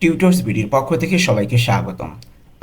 Tutors বিডির পক্ষ থেকে সবাইকে স্বাগতম।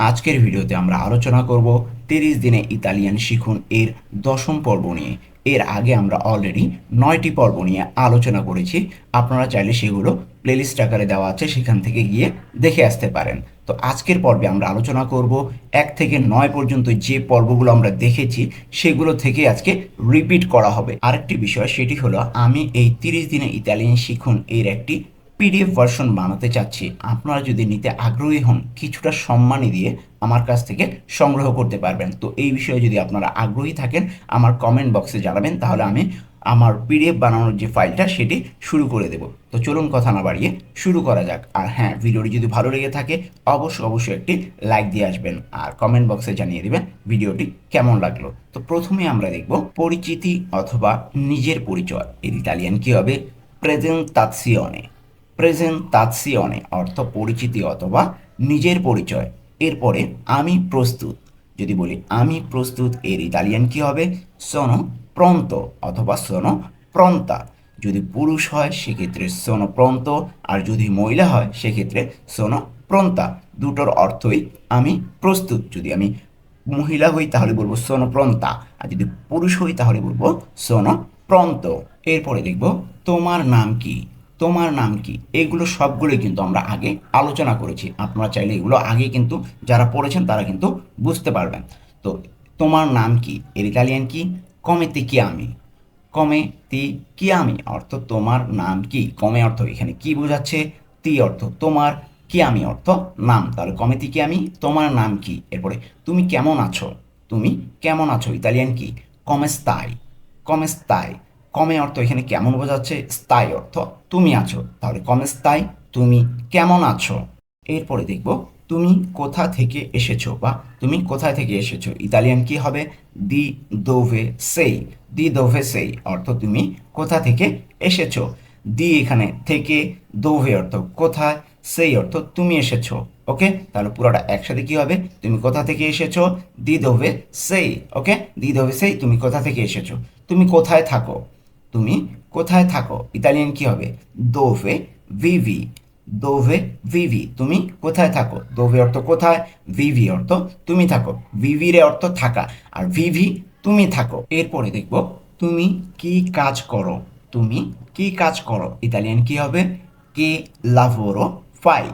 আজকের ভিডিওতে আমরা আলোচনা করব 30 দিনে ইতালিয়ান শিখুন এর 10ম পর্ব নিয়ে। এর আগে আমরা অলরেডি 9টি পর্ব নিয়ে আলোচনা করেছি। আপনারা চাইলে সেগুলো প্লেলিস্ট আকারে দেওয়া আছে, সেখান থেকে গিয়ে দেখে আসতে পারেন। তো আজকের পর্বে আমরা আলোচনা করব 1 থেকে 9 পর্যন্ত যে পর্বগুলো আমরা দেখেছি সেগুলো থেকে আজকে রিপিট করা হবে। আরেকটি বিষয় সেটি হলো, আমি এই 30 দিনে ইতালিয়ান শিখুন এর একটি পিডিএফ ভার্সন বানাতে চাচ্ছি। আপনারা যদি নিতে আগ্রহী হন, কিছুটা সম্মানী দিয়ে আমার কাছ থেকে সংগ্রহ করতে পারবেন। তো এই বিষয়ে যদি আপনারা আগ্রহী থাকেন, আমার কমেন্ট বক্সে জানাবেন, তাহলে আমি আমার পিডিএফ বানানোর যে ফাইলটা সেটি শুরু করে দেব। তো চলুন কথা না বাড়িয়ে শুরু করা যাক। আর হ্যাঁ, ভিডিওটি যদি ভালো লেগে থাকে অবশ্যই একটি লাইক দিয়ে আসবেন, আর কমেন্ট বক্সে জানিয়ে দেবেন ভিডিওটি কেমন লাগলো। তো প্রথমে আমরা দেখব পরিচিতি অথবা নিজের পরিচয়। এর ইতালিয়ান কী হবে? প্রেজেন্তাসিওনে। প্রেজেন্তাসিওনে অর্থ পরিচিতি অথবা নিজের পরিচয়। এরপরে আমি প্রস্তুত। যদি বলি আমি প্রস্তুত, এর ইতালিয়ান কি হবে? সোনো প্রন্তো অথবা সোনো প্রন্তা। যদি পুরুষ হয় সেক্ষেত্রে সোনো প্রন্তো, আর যদি মহিলা হয় সেক্ষেত্রে সোনো প্রন্তা। দুটোর অর্থই আমি প্রস্তুত। যদি আমি মহিলা হই তাহলে বলবো সোনো প্রন্তা, আর যদি পুরুষ হই তাহলে বলবো সোনো প্রন্তো। এরপরে দেখব তোমার নাম কি। তোমার নাম কি, এগুলো সবগুলোই কিন্তু আমরা আগে আলোচনা করেছি। আপনারা চাইলে এগুলো আগে কিন্তু যারা পড়েছেন তারা কিন্তু বুঝতে পারবেন। তো তোমার নাম কি এর ইতালিয়ান কি? কমে তি চিয়ামি। কমে তি চিয়ামি অর্থ তোমার নাম কি। কমে অর্থ এখানে কি বোঝাচ্ছে? তি অর্থ তোমার, চিয়ামি অর্থ নাম। তাহলে কমে তি চিয়ামি, তোমার নাম কি। এরপরে তুমি কেমন আছো। তুমি কেমন আছো ইতালিয়ান কি? কমে স্তাই। কমে স্তাই, কমে অর্থ এখানে কেমন বোঝাচ্ছে, স্থায়ী অর্থ তুমি আছো। তাহলে কমে স্থায়ী, তুমি কেমন আছো। এরপরে দেখব তুমি কোথা থেকে এসেছো বা তুমি কোথায় থেকে এসেছো। ইতালিয়ান কি হবে? দি দোভে সেই। দি দোভে সেই অর্থ তুমি কোথা থেকে এসেছো। দি এখানে থেকে, দোভে অর্থ কোথায়, সেই অর্থ তুমি এসেছো। ওকে, তাহলে পুরোটা একসাথে কি হবে? তুমি কোথা থেকে এসেছো, দি দোভে সেই। ওকে, দি দোভে সেই, তুমি কোথা থেকে এসেছো। তুমি কোথায় থাকো। তুমি কোথায় থাকো ইতালিয়ান কি হবে? দোভে ভিভি। দোভে ভিভি, তুমি কোথায় থাকো। দোভে অর্থ কোথায়, ভিভি অর্থ তুমি থাকো। ভিভিরে অর্থ থাকা, আর ভিভি তুমি থাকো। এরপরে দেখব তুমি কি কাজ করো। তুমি কি কাজ করো ইতালিয়ান কি হবে? কে লাভোরো ফাই।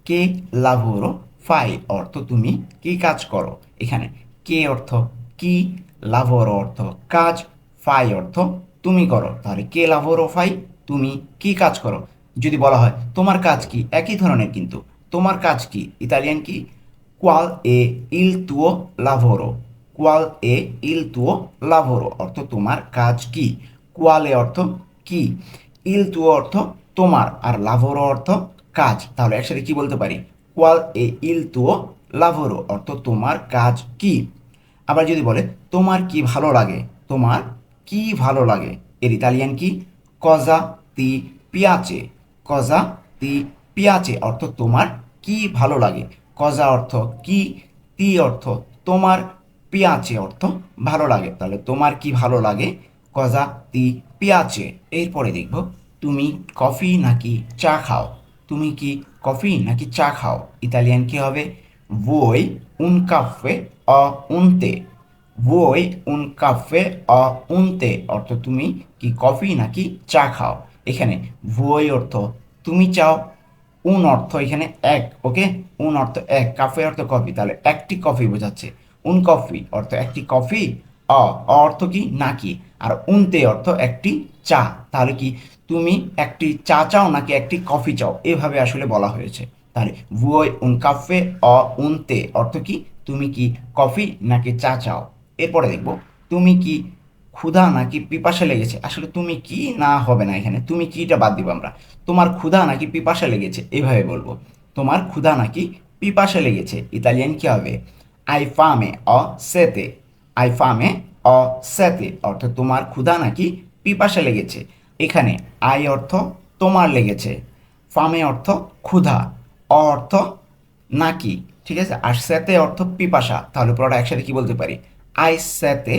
কে লাভোরো ফাই অর্থ তুমি কি কাজ করো। এখানে কে অর্থ কি, লাভোরো অর্থ কাজ, ফাই অর্থ তুমি করো। তাহলে কে লাভোরো ফাই, তুমি কি কাজ করো। যদি বলা হয় তোমার কাজ কি, একই ধরনের কিন্তু। তোমার কাজ কি ইতালিয়ান কি? কোয়াল এ ইল তুও লাভোরো। কোয়াল এ ইল তুও লাভোরো অর্থ তোমার কাজ কি। কোয়ালে অর্থ কি, ইল তুও অর্থ তোমার, আর লাভোরো অর্থ কাজ। তাহলে একসাথে কি বলতে পারি? কোয়াল এ ইল তুও লাভোরো অর্থ তোমার কাজ কি। আবার যদি বলে তোমার কি ভালো লাগে। তোমার কি ভালো লাগে এর ইতালিয়ান কি? কজা তি পিয়াচে। কজা তি পিয়াচে অর্থ তোমার কি ভালো লাগে। কজা অর্থ কি, তি অর্থ তোমার, পিয়াচে অর্থ ভালো লাগে। তাহলে তোমার কি ভালো লাগে, কজা তি পিয়াচে। এরপরে দেখব তুমি কফি নাকি চা খাও। তুমি কি কফি নাকি চা খাও ইতালিয়ান কি হবে? vuoi un caffè o un tè। vuoi un caffè o un tè অর্থ তুমি কি কফি নাকি চা খাও। এখানে vuoi অর্থ তুমি চাও, উন অর্থ এখানে এক। ওকে, উন অর্থ এক, কাফে অর্থ কফি, তাহলে একটি কফি বোঝাচ্ছে। উন কফি অর্থ একটি কফি, অ অর্থ কি নাকি, আর উনতে অর্থ একটি চা। তাহলে কি তুমি একটি চা চাও নাকি একটি কফি চাও, এভাবে আসলে বলা হয়েছে। তাহলে vuoi un caffè o un tè অর্থ কি তুমি কি কফি নাকি চা চাও। এরপরে দেখব তুমি কি ক্ষুধা নাকি পিপাসা লেগেছে। আসলে তুমি কি না হবে না, এখানে তুমি কিটা বাদ দিব আমরা। তোমার ক্ষুধা নাকি পিপাসা লেগেছে এভাবে বলবো। তোমার ক্ষুধা নাকি পিপাসা লেগেছে ইতালিয়ান কি হবে? আই ফামে অ সেতে। আই ফামে অ সেতে অর্থ তোমার ক্ষুধা নাকি পিপাসা লেগেছে। এখানে আই অর্থ তোমার লেগেছে, ফামে অর্থ ক্ষুধা, অর্থ নাকি, ঠিক আছে, আর সেতে অর্থ পিপাসা। তাহলে পুরোটা একসাথে কি বলতে পারি? আই সেতে,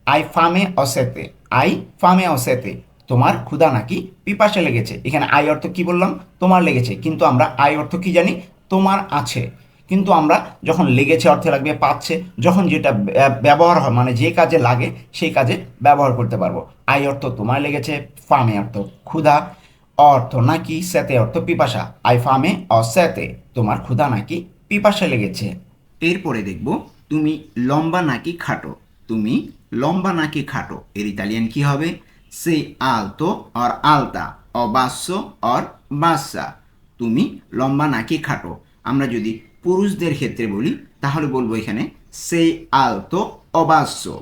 আই ফামে অসেতে। আই ফামে অসেতে তোমার ক্ষুধা নাকি পিপাসা লেগেছে। এখানে আই অর্থ কি বললাম? তোমার লেগেছে, কিন্তু আমরা আই অর্থ কি জানি? তোমার আছে, কিন্তু আমরা যখন লেগেছে অর্থে লাগবে পাচ্ছে, যখন যেটা ব্যবহার হয় মানে যে কাজে লাগে সেই কাজে ব্যবহার করতে পারবো। আই অর্থ তোমার লেগেছে, ফামে অর্থ ক্ষুধা, অর্থ নাকি, সেতে অর্থ পিপাসা। আই ফামে অ সেতে, তোমার ক্ষুধা নাকি পিপাসা লেগেছে। এরপরে দেখব তুমি লম্বা নাকি খাটো। তুমি লম্বা নাকি খাটো এর ইতালিয়ান কি হবে? সেই আলতো আর আলতা, অ বাsso আর বাসা। তুমি লম্বা নাকি খাটো। আমরা যদি পুরুষদের ক্ষেত্রে বলি তাহলে বলবো এখানে সেই আলতো ও বাsso।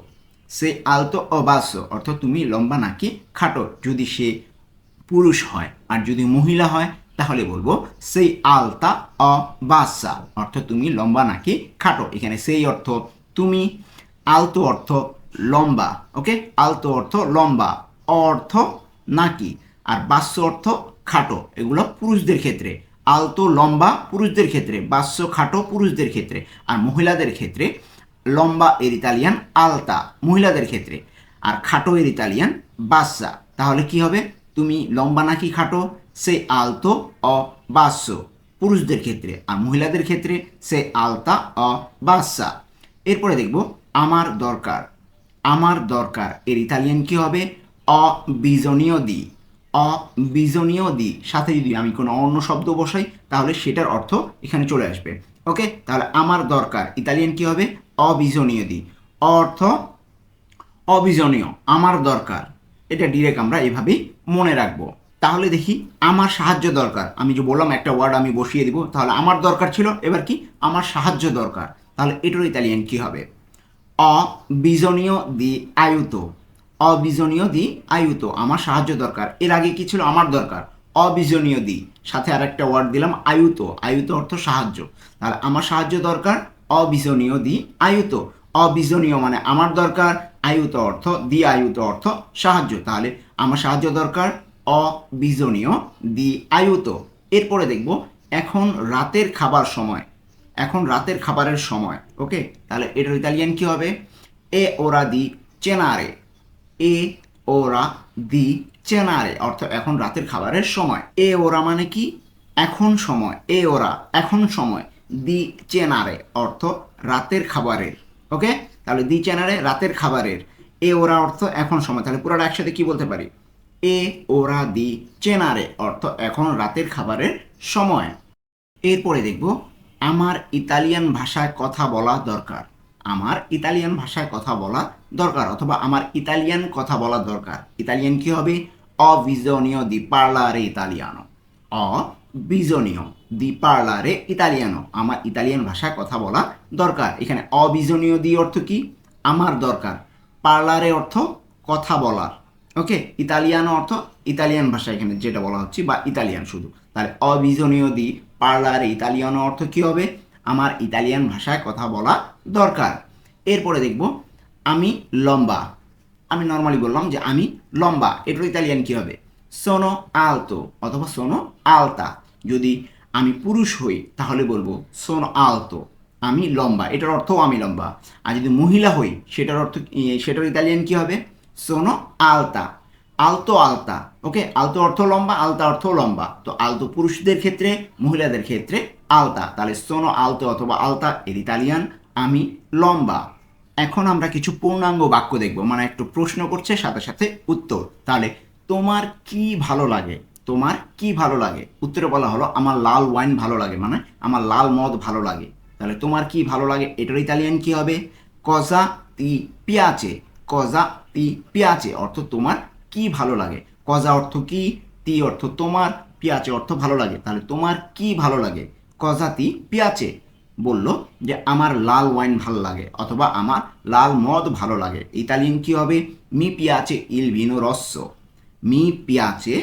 সেই আলতো ও বাsso অর্থ তুমি লম্বা নাকি খাটো যদি সে পুরুষ হয়। আর যদি মহিলা হয় তাহলে বলবো সেই আলতা অ বাসা অর্থ তুমি লম্বা নাকি খাটো। এখানে সেই অর্থ তুমি, আলতো অর্থ লম্বা, ওকে, আলতো অর্থ লম্বা, অর্থ নাকি, আর বাস্য অর্থ খাটো। এগুলো পুরুষদের ক্ষেত্রে। আলতো লম্বা পুরুষদের ক্ষেত্রে, বাস্য খাটো পুরুষদের ক্ষেত্রে, আর মহিলাদের ক্ষেত্রে লম্বা এর ইতালিয়ান আলতা মহিলাদের ক্ষেত্রে, আর খাটো এর ইতালিয়ান বাসা। তাহলে কি হবে? তুমি লম্বা নাকি খাটো, সে আলতো অ বাস্য পুরুষদের ক্ষেত্রে, আর মহিলাদের ক্ষেত্রে সে আলতা অ বাসা। এরপরে দেখব আমার দরকার। আমার দরকার এর ইতালিয়ান কি হবে? অবিজনীয় দি। অবিজনীয় দি সাথে যদি আমি কোনো অন্য শব্দ বসাই তাহলে সেটার অর্থ এখানে চলে আসবে। ওকে, তাহলে আমার দরকার ইতালিয়ান কি হবে? অবিজনীয় দি, অর্থ অবিজনীয়, আমার দরকার। এটা ডিরেক্ট আমরা এভাবেই মনে রাখবো। তাহলে দেখি আমার সাহায্য দরকার, আমি যে বললাম একটা ওয়ার্ড আমি বসিয়ে দিব, তাহলে আমার দরকার ছিল, এবার কি আমার সাহায্য দরকার। তাহলে এটার ইতালিয়ান কি হবে? অবিজনীয় দি আয়ুতো। অবিজনীয় দি আয়ুতো, আমার সাহায্য দরকার। এর আগে কি ছিল? আমার দরকার। অবিজনীয় দি সাথে আর একটা ওয়ার্ড দিলাম আয়ুতো। আয়ুতো অর্থ সাহায্য। তাহলে আমার সাহায্য দরকার, অবিজনীয় দি আয়ুতো। অবিজনীয় মানে আমার দরকার, আয়ুত অর্থ দি আয়ুত অর্থ সাহায্য। তাহলে আমার সাহায্য দরকার, অবিজনীয় দি আয়ুতো। এরপরে দেখব এখন রাতের খাবার সময়। এখন রাতের খাবারের সময়, ওকে, তাহলে এটার ইতালিয়ান কি হবে? এ ওরা দি চেনারে। এ ওরা দি চেনারে অর্থ এখন রাতের খাবারের সময়। এ ওরা মানে কি? এখন সময়। এ ওরা এখন সময়। দি চেনারে অর্থ রাতের খাবারের, ওকে, তাহলে দি চেনারে রাতের খাবারের, এ ওরা অর্থ এখন সময়। তাহলে পুরোটা একসাথে কি বলতে পারি? এ ওরা দি চেনারে অর্থ এখন রাতের খাবারের সময়। এরপরে দেখব আমার ইতালিয়ান ভাষায় কথা বলা দরকার। আমার ইতালিয়ান ভাষায় কথা বলা দরকার, অথবা আমার ইতালিয়ান কথা বলা দরকার। ইতালিয়ান কি হবে? অবিজনীয় দি পার্লারে ইতালিয়ানো। অবিজনীয় দি পার্লারে ইতালিয়ানো, আমার ইতালিয়ান ভাষায় কথা বলা দরকার। এখানে অবিজনীয় দি অর্থ কি? আমার দরকার। পার্লারে অর্থ কথা বলার, ওকে, ইতালিয়ানো অর্থ ইতালিয়ান ভাষা এখানে যেটা বলা হচ্ছে, বা ইতালিয়ান শুধু। তাহলে অবিজনীয় দি পার্লারে ইতালিয়ানো অর্থ কি হবে? আমার ইতালিয়ান ভাষায় কথা বলা দরকার। এরপরে দেখব আমি লম্বা। আমি নর্মালি বললাম যে আমি লম্বা, এটার ইতালিয়ান কি হবে? সোনো আলতো অথবা সোনো আলতা। যদি আমি পুরুষ হই তাহলে বলবো সোনো আলতো, আমি লম্বা, এটার অর্থও আমি লম্বা। আর যদি মহিলা হই সেটার অর্থ, সেটার ইতালিয়ান কি হবে? সোনো আলতা। আলতো আলতা, ওকে, আলতো অর্থ লম্বা, আলতা অর্থ লম্বা। তো আলতো পুরুষদের ক্ষেত্রে, মহিলাদের ক্ষেত্রে আলতা। তাহলে সোনো আলতো অথবা আলতা এর ইতালিয়ান আমি লম্বা। এখন আমরা কিছু পূর্ণাঙ্গ বাক্য দেখব, মানে একটু প্রশ্ন করছে সাথে সাথে উত্তর। তাহলে তোমার কি ভালো লাগে? তোমার কি ভালো লাগে? উত্তরে বলা হলো আমার লাল ওয়াইন ভালো লাগে, মানে আমার লাল মদ ভালো লাগে। তাহলে তোমার কি ভালো লাগে এটার ইতালিয়ান কি হবে? কজা তি পিয়াচে। কজা তি পিয়াচে অর্থ তোমার কি ভালো লাগে। কজা অর্থ কি, তি অর্থ তোমার, পিয়াচে অর্থ ভালো লাগে। তাহলে তোমার কি ভালো লাগে? কজা তি পিয়াচে। বলল যে আমার লাল ওয়াইন ভালো লাগে অথবা আমার লাল মদ ভালো লাগে। ইতালিয়ান কি হবে? মি পিয়াচে ইল ভিনো রস্সো। মি পিয়াচে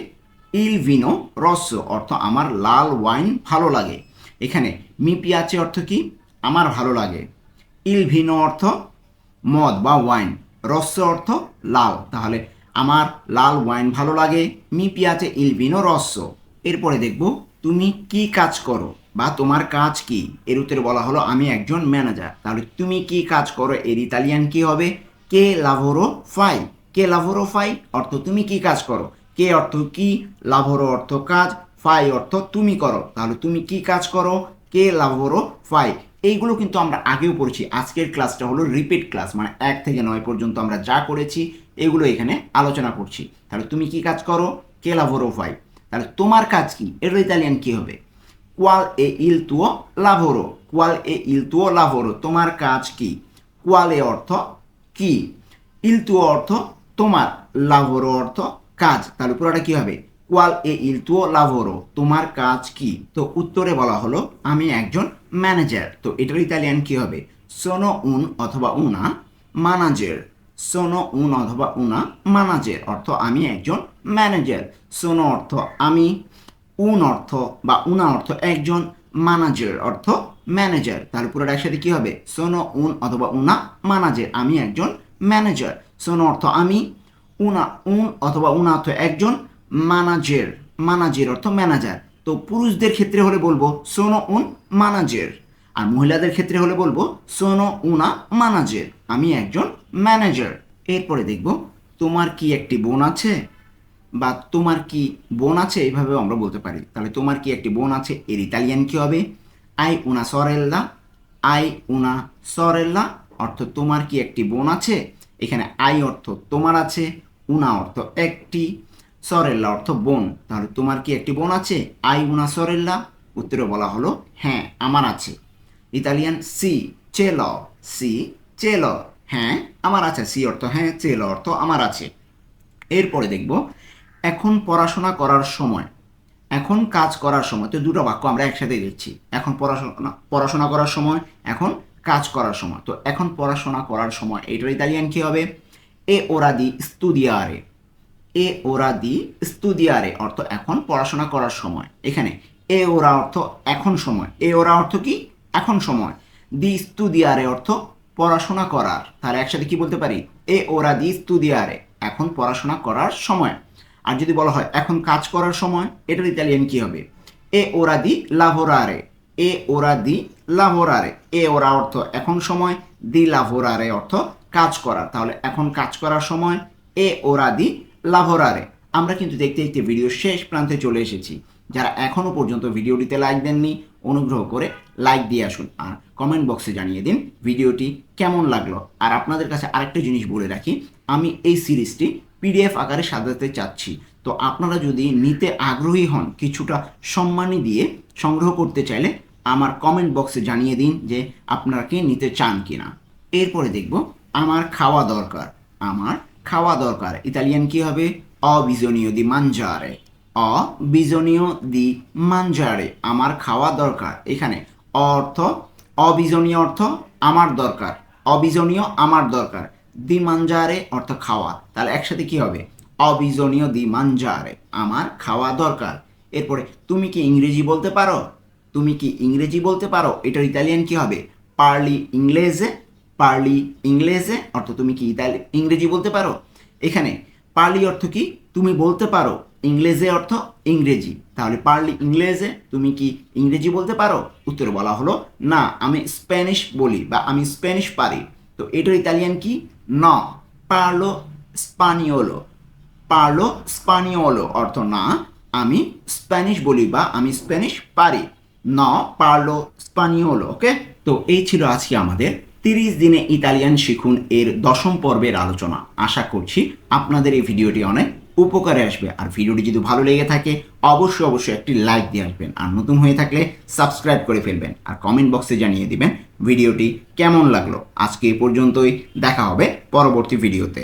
ইল ভিনো রস্সো অর্থ আমার লাল ওয়াইন ভালো লাগে। এখানে মি পিয়াচে অর্থ কি? আমার ভালো লাগে। ইল ভিনো অর্থ মদ বা ওয়াইন, রস্য অর্থ লাল। তাহলে আমার লাল ওয়াইন ভালো লাগে, মি পিয়াচে ইল ভিনো রস্য। এরপরে দেখব তুমি কি কাজ করো বা তোমার কাজ কি। এর উত্তরে বলা হলো আমি একজন ম্যানেজার। তাহলে তুমি কি কাজ করো এর ইতালিয়ান কি হবে? কে লাভোরো ফাই। কে লাভোরো ফাই অর্থ তুমি কি কাজ করো। কে অর্থ কি, লাভোরো অর্থ কাজ, ফাই অর্থ তুমি করো। তাহলে তুমি কি কাজ করো? কে লাভোরো ফাই। এইগুলো কিন্তু আমরা আগেও পড়েছি। আজকের ক্লাসটা হলো রিপিট ক্লাস, মানে 1 থেকে 9 পর্যন্ত আমরা যা করেছি এগুলো এখানে আলোচনা করছি। তাহলে তুমি কি কাজ করো? কে লাভোরো ফাই। তাহলে তোমার কাজ কি, এর ইতালিয়ান কি হবে? কোয়াল এ ইল তুও লাভোরো, কোয়াল এ ইল তুও লাভোরো, তোমার কাজ কি? কোয়ালে অর্থ কি, ইল তুও অর্থ তোমার, লাভোরো অর্থ কাজ। তাহলে পুরোটা কি হবে? কোয়াল এ ইল তুও লাভোরো, তোমার কাজ কি? তো উত্তরে বলা হলো আমি একজন ম্যানেজার। তো এটার ইতালিয়ান কি হবে? সোনো উন অথবা উনা ম্যানেজার, সোনো উন অথবা উনা ম্যানেজার অর্থ আমি একজন ম্যানেজার। সোনো অর্থ আমি, উন অর্থ বা উনা অর্থ একজন, ম্যানেজার অর্থ ম্যানেজার। তাহলে পুরোটা একসাথে কি হবে? সোনো উন অথবা উনা ম্যানেজার, আমি একজন ম্যানেজার। সোনো অর্থ আমি, উনা উন অথবা উনা অর্থ একজন, ম্যানেজার ম্যানেজার অর্থ ম্যানেজার। তো পুরুষদের ক্ষেত্রে হলে বলবো সোনো উন ম্যানেজার, আর মহিলাদের ক্ষেত্রে হলে বলবো সোনো উনা ম্যানেজার, আমি একজন ম্যানেজার। এরপরে দেখব তোমার কি একটি বোন আছে, বা তোমার কি বোন আছে, এইভাবেও আমরা বলতে পারি। তাহলে তোমার কি একটি বোন আছে, এর ইতালিয়ান কি হবে? আই উনা সরেল্লা, আই উনা সরেল্লা অর্থ তোমার কি একটি বোন আছে। এখানে আই অর্থ তোমার আছে, উনা অর্থ একটি, সরেল্লা অর্থ বোন। তাহলে তোমার কি একটি বোন আছে? আই উনা সরেল্লা। উত্তরে বলা হলো হ্যাঁ আমার আছে। ইতালিয়ান সি চেলো, সি চেলো, হ্যাঁ আমার আছে। সি অর্থ হ্যাঁ, চেলো অর্থ আমার আছে। এরপরে দেখব এখন পড়াশোনা করার সময়, এখন কাজ করার সময়। তো দুটো বাক্য আমরা একসাথে দেখছি। এখন পড়াশোনা করার সময়, এখন কাজ করার সময়। তো এখন পড়াশোনা করার সময় এটার ইতালিয়ান কি হবে? এ ওরা দি স্তুদিয়ারে, এ ওরা দি স্তুদিয়ারে অর্থ এখন পড়াশোনা করার সময়। এখানে এ ওরা অর্থ এখন সময়, এ ওরা অর্থ কি এখন সময়, দি স্তুদিয়ারে অর্থ পড়াশোনা করার। তাহলে একসাথে কি বলতে পারি? এ ওরা দি স্তুদিয়ারে, এখন পড়াশোনা করার সময়। আর যদি বলা হয় এখন কাজ করার সময়, এটার ইতালিয়ান কি হবে? এ ওরা দি লাভোরারে, এ ওরা দি লাভোরারে। এ ওরা অর্থ এখন সময়, দি লাভোরারে অর্থ কাজ করার। তাহলে এখন কাজ করার সময়, এ ওরা দি লাভোরারে। আমরা কিন্তু দেখতে দেখতে ভিডিও শেষ প্রান্তে চলে এসেছি। যারা এখনও পর্যন্ত ভিডিওটিতে লাইক দেননি, অনুগ্রহ করে লাইক দিয়ে আসুন, আর কমেন্ট বক্সে জানিয়ে দিন ভিডিওটি কেমন লাগলো। আর আপনাদের কাছে আরেকটা জিনিস বলে রাখি, আমি এই সিরিজটি পিডিএফ আকারে সাজাতে চাচ্ছি। তো আপনারা যদি নিতে আগ্রহী হন, কিছুটা সম্মানী দিয়ে সংগ্রহ করতে চাইলে আমার কমেন্ট বক্সে জানিয়ে দিন যে আপনারা কি নিতে চান কিনা। এরপরে দেখব আমার খাওয়া দরকার, আমার খাওয়া দরকার। ইতালিয়ান কি হবে? অবিজনীয় দি মানজারে, অবিজনীয় দি মানজারে, আমার খাওয়া দরকার। এখানে অর্থ অবিজনীয় অর্থ আমার দরকার, অবিজনীয় আমার দরকার, দি মানজারে অর্থ খাওয়া। তাহলে একসাথে কি হবে? অবিজনীয় দি মানজারে, আমার খাওয়া দরকার। এরপরে তুমি কি ইংরেজি বলতে পারো, তুমি কি ইংরেজি বলতে পারো, এটার ইতালিয়ান কি হবে? পার্লি ইংলেজে, পার্লি ইংলেজে অর্থ তুমি কি ইংরেজি বলতে পারো। এখানে পার্লি অর্থ কি তুমি বলতে পারো, ইংলেজে অর্থ ইংরেজি। তাহলে পার্লি ইংলেজে, তুমি কি ইংরেজি বলতে পারো। উত্তরে বলা হলো না, আমি স্প্যানিশ বলি বা আমি স্প্যানিশ পারি। তো এটার ইতালিয়ান কি? ন পার্লো স্পানিওলো, পার্লো স্পানিওলো অর্থ না, আমি স্প্যানিশ বলি বা আমি স্প্যানিশ পারি। ন পার্লো স্পানিওলো। ওকে, তো এই ছিল আজকে আমাদের 30 দিনে ইতালিয়ান শিখুন এর 10ম পর্বের আলোচনা। আশা করছি আপনাদের এই ভিডিওটি অনেক উপকারে আসবে। আর ভিডিওটি যদি ভালো লেগে থাকে অবশ্যই অবশ্যই একটি লাইক দিয়ে আসবেন, আর নতুন হয়ে থাকলে সাবস্ক্রাইব করে ফেলবেন, আর কমেন্ট বক্সে জানিয়ে দিবেন ভিডিওটি কেমন লাগলো। আজকে এই পর্যন্তই, দেখা হবে পরবর্তী ভিডিওতে।